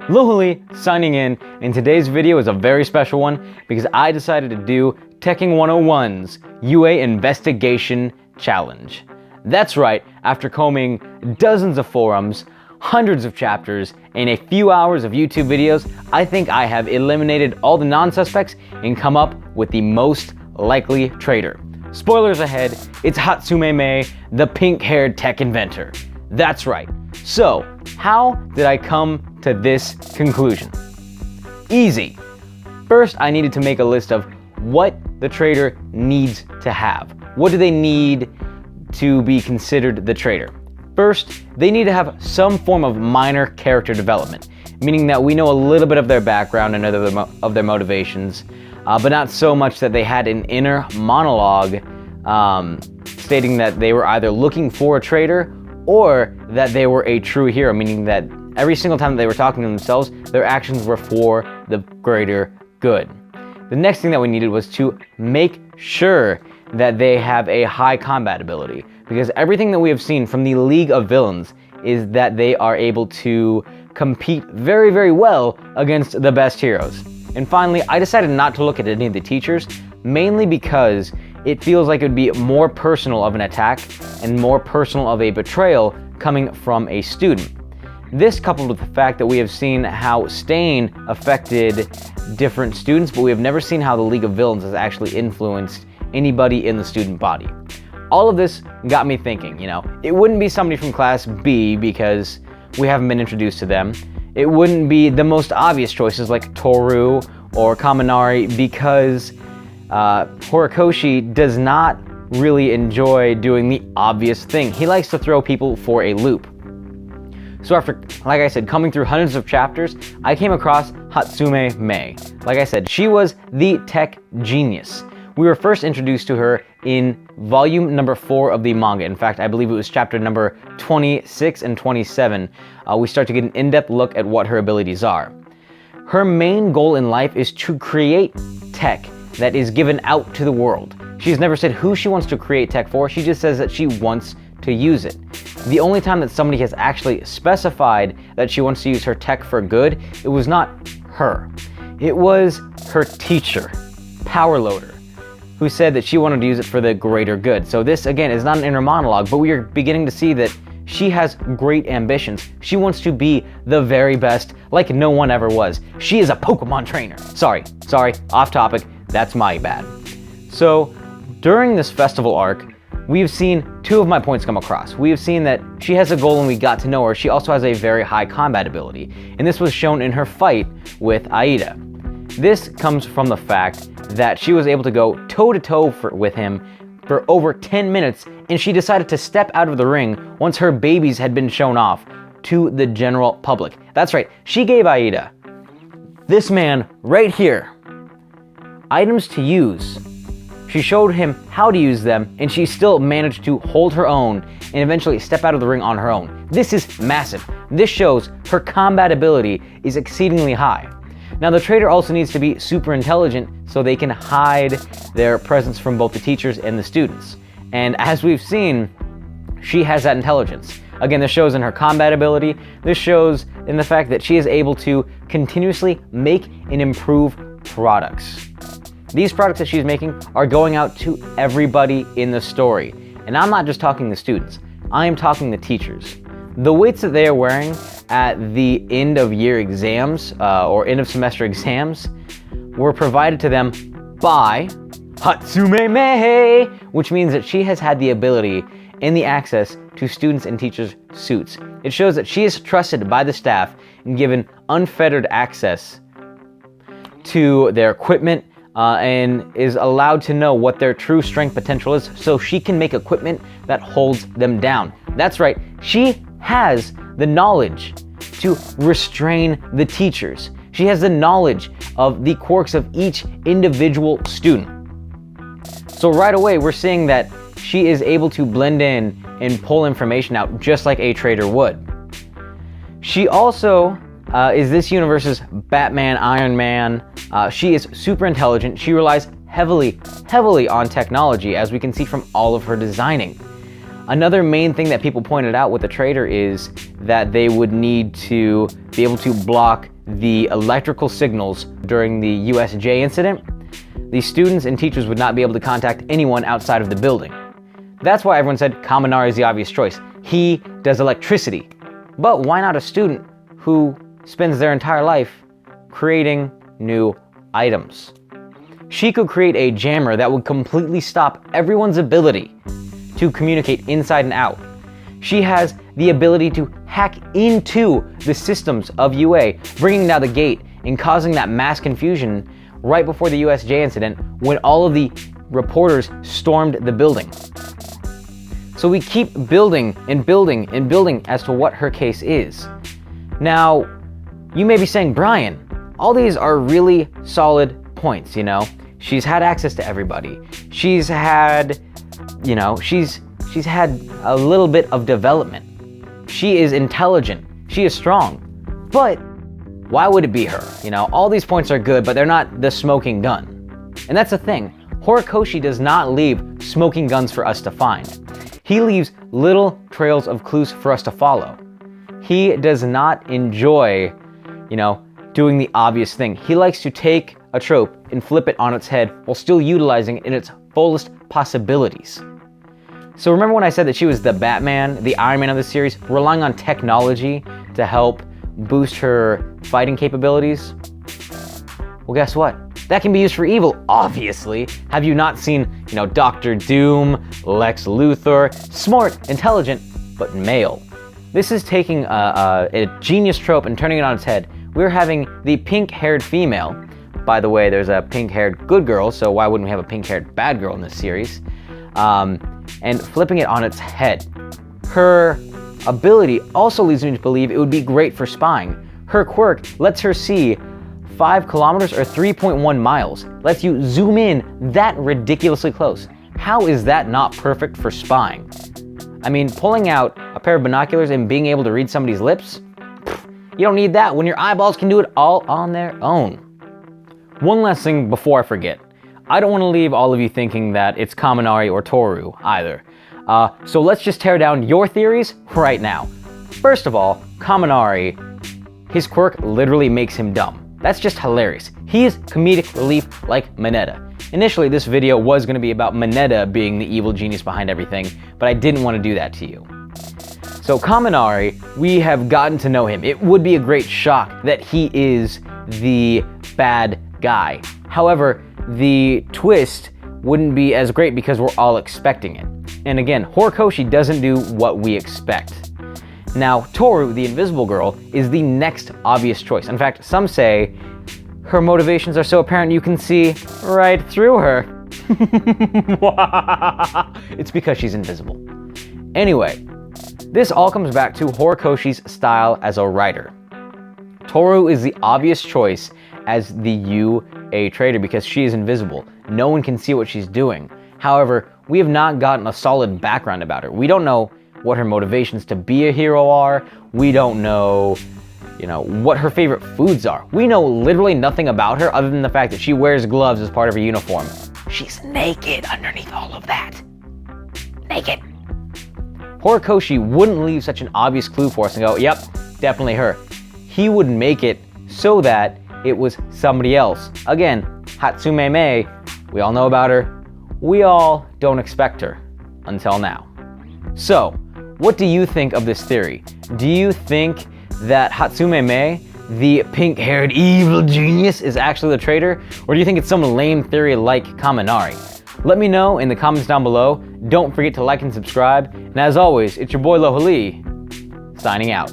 Lohali signing in, and today's video is a very special one because I decided to do Tekking 101's UA Investigation Challenge. That's right, after combing dozens of forums, hundreds of chapters, and a few hours of YouTube videos, I think I have eliminated all the non-suspects and come up with the most likely traitor. Spoilers ahead, it's Hatsume Mei, the pink-haired tech inventor. That's right. So, how did I come to this conclusion? Easy. First, I needed to make a list of what the traitor needs to have. What do they need to be considered the traitor? First, they need to have some form of minor character development, meaning that we know a little bit of their background and of their motivations, but not so much that they had an inner monologue stating that they were either looking for a traitor or that they were a true hero, meaning that every single time that they were talking to themselves, their actions were for the greater good. The next thing that we needed was to make sure that they have a high combat ability, because everything that we have seen from the League of Villains is that they are able to compete very, very well against the best heroes. And finally, I decided not to look at any of the teachers, mainly because it feels like it would be more personal of an attack and more personal of a betrayal coming from a student. This coupled with the fact that we have seen how Stain affected different students, but we have never seen how the League of Villains has actually influenced anybody in the student body. All of this got me thinking, it wouldn't be somebody from Class B because we haven't been introduced to them. It wouldn't be the most obvious choices like Toru or Kaminari because Horikoshi does not really enjoy doing the obvious thing. He likes to throw people for a loop. So after, like I said, coming through hundreds of chapters, I came across Hatsume Mei. Like I said, she was the tech genius. We were first introduced to her in volume number 4 of the manga. In fact, I believe it was chapter number 26 and 27. We start to get an in-depth look at what her abilities are. Her main goal in life is to create tech that is given out to the world. She's never said who she wants to create tech for, she just says that she wants to use it. The only time that somebody has actually specified that she wants to use her tech for good, it was not her. It was her teacher, Power Loader, who said that she wanted to use it for the greater good. So this, again, is not an inner monologue, but we are beginning to see that she has great ambitions. She wants to be the very best, like no one ever was. She is a Pokemon trainer. Sorry, off topic. That's my bad. So during this festival arc, we've seen two of my points come across. We have seen that she has a goal and we got to know her. She also has a very high combat ability, and this was shown in her fight with Aida. This comes from the fact that she was able to go toe-to-toe with him for over 10 minutes, and she decided to step out of the ring once her babies had been shown off to the general public. That's right, she gave Aida, this man right here, items to use. She showed him how to use them, and she still managed to hold her own and eventually step out of the ring on her own. This is massive. This shows her combat ability is exceedingly high. Now, the traitor also needs to be super intelligent so they can hide their presence from both the teachers and the students. And as we've seen, she has that intelligence. Again, this shows in her combat ability. This shows in the fact that she is able to continuously make and improve products. These products that she's making are going out to everybody in the story. And I'm not just talking the students, I am talking the teachers. The weights that they are wearing at the end of year exams or end of semester exams were provided to them by Hatsume Mei, which means that she has had the ability and the access to students and teachers' suits. It shows that she is trusted by the staff and given unfettered access to their equipment, and is allowed to know what their true strength potential is so she can make equipment that holds them down. That's right, she has the knowledge to restrain the teachers. She has the knowledge of the quirks of each individual student. So right away, we're seeing that she is able to blend in and pull information out just like a traitor would. She also is this universe's Batman, Iron Man. She is super intelligent. She relies heavily on technology, as we can see from all of her designing. Another main thing that people pointed out with the Traitor is that they would need to be able to block the electrical signals during the USJ incident. The students and teachers would not be able to contact anyone outside of the building. That's why everyone said Kaminari is the obvious choice. He does electricity. But why not a student who spends their entire life creating new items? She could create a jammer that would completely stop everyone's ability to communicate inside and out. She has the ability to hack into the systems of UA, bringing down the gate and causing that mass confusion right before the USJ incident when all of the reporters stormed the building. So we keep building and building and building as to what her case is. Now, you may be saying, Brian, all these are really solid points, you know? She's had access to everybody. She's had, you know, she's had a little bit of development. She is intelligent. She is strong. But why would it be her? You know, all these points are good, but they're not the smoking gun. And that's the thing. Horikoshi does not leave smoking guns for us to find. He leaves little trails of clues for us to follow. He does not enjoy, you know, doing the obvious thing. He likes to take a trope and flip it on its head while still utilizing it in its fullest possibilities. So remember when I said that she was the Batman, the Iron Man of the series, relying on technology to help boost her fighting capabilities? Well, guess what? That can be used for evil, obviously. Have you not seen, you know, Dr. Doom, Lex Luthor, smart, intelligent, but male? This is taking a genius trope and turning it on its head. We're having the pink-haired female. By the way, there's a pink-haired good girl, so why wouldn't we have a pink-haired bad girl in this series? And flipping it on its head. Her ability also leads me to believe it would be great for spying. Her quirk lets her see 5 kilometers or 3.1 miles. Lets you zoom in that ridiculously close. How is that not perfect for spying? I mean, pulling out a pair of binoculars and being able to read somebody's lips? You don't need that when your eyeballs can do it all on their own. One last thing before I forget. I don't want to leave all of you thinking that it's Kaminari or Toru either. So let's just tear down your theories right now. First of all, Kaminari, his quirk literally makes him dumb. That's just hilarious. He is comedic relief like Mineta. Initially, this video was going to be about Mineta being the evil genius behind everything, but I didn't want to do that to you. So Kaminari, we have gotten to know him. It would be a great shock that he is the bad guy. However, the twist wouldn't be as great because we're all expecting it. And again, Horikoshi doesn't do what we expect. Now, Toru, the invisible girl, is the next obvious choice. In fact, some say her motivations are so apparent you can see right through her. It's because she's invisible. Anyway, this all comes back to Horikoshi's style as a writer. Toru is the obvious choice as the UA Traitor because she is invisible. No one can see what she's doing. However, we have not gotten a solid background about her. We don't know what her motivations to be a hero are. We don't know, you know, what her favorite foods are. We know literally nothing about her other than the fact that she wears gloves as part of her uniform. She's naked underneath all of that. Naked. Horikoshi wouldn't leave such an obvious clue for us and go, yep, definitely her. He would make it so that it was somebody else. Again, Hatsume Mei, we all know about her. We all don't expect her until now. So, what do you think of this theory? Do you think that Hatsume Mei, the pink-haired evil genius, is actually the traitor? Or do you think it's some lame theory like Kaminari? Let me know in the comments down below. Don't forget to like and subscribe. And as always, it's your boy Lohali, signing out.